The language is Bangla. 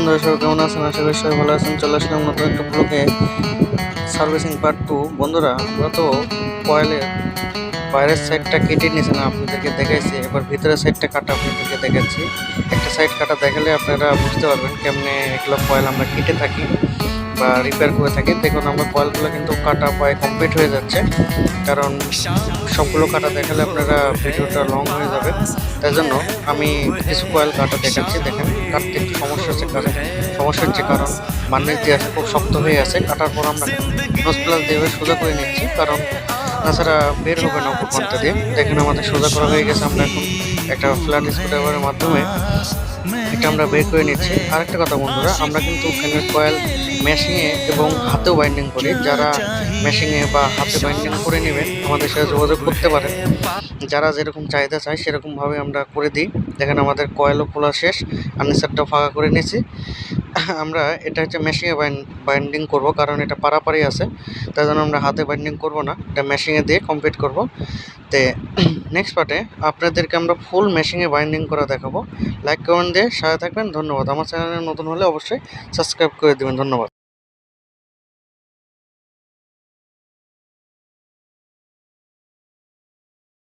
বন্ধুরা, সবাই কেমন আছেন? আশা করি সবাই ভালো আছেন। চলে আসলাম নতুন একটা ব্লগে, সার্ভিসিং পার্ট 2। বন্ধুরা, আমরা তো কয়েলের বাইরের সাইডটা কেটে নিয়েছি না, আপনাদেরকে দেখাইছি। এবার ভিতরের সাইডটা কাটা আপনাদেরকে দেখাচ্ছি। একটা সাইড কাটা দেখালে আপনারা বুঝতে পারবেন কেমনে এগুলো কয়েল আমরা কেটে থাকি বা রিপেয়ার করে থাকি। দেখুন, আমার কয়েলগুলো কিন্তু কাটা প্রায় কমপ্লিট হয়ে যাচ্ছে, কারণ সবগুলো কাটা দেখালে আপনারা ভিডিওটা লং হয়ে যাবে। তাই জন্য আমি কিছু কয়েল কাটা দেখাচ্ছি। দেখেন, কাটতে একটু সমস্যা হচ্ছে, কারণ সমস্যা হচ্ছে কারণ মানের যে আছে খুব শক্ত হয়ে আছে। কাটার পর আমরা নোজ প্লাস দিয়ে সোজা করে নিচ্ছি, কারণ তাছাড়া বের হবে না উপর পান্তা দিয়ে। দেখেন, আমাদের সোজা করা হয়ে গেছে। আমরা এখন একটা ফ্ল্যাট স্ক্রুড্রাইভারের মাধ্যমে এটা আমরা বের করে নিচ্ছি। আরেকটা কথা বন্ধুরা, আমরা কিন্তু ফ্যানের কয়েল মেশিনে এবং হাতেও বাইন্ডিং করি। যারা মেশিনে বা হাতে বাইন্ডিং করে নেবেন, আমাদের সাথে যোগাযোগ করতে পারেন। যারা যেরকম চাহিদা চায় সেরকমভাবে আমরা করে দিই। দেখেন, আমাদের কয়েলও খোলা শেষ, আর্নিসারটাও ফাঁকা করে নিয়েছি। আমরা এটা হচ্ছে মেশিনে বাইন্ডিং করব, কারণ এটা পারাপারি আছে। তাই জন্য আমরা হাতে বাইন্ডিং করব না, এটা মেশিনে দিয়ে কমপ্লিট করব। তো নেক্সট পার্টে আপনাদেরকে আমরা ফুল মেশিনে বাইন্ডিং করা দেখাবো। লাইক কমেন্ট দিয়ে সাথে থাকবেন। ধন্যবাদ। আমার চ্যানেলে নতুন হলে অবশ্যই সাবস্ক্রাইব করে দেবেন। ধন্যবাদ।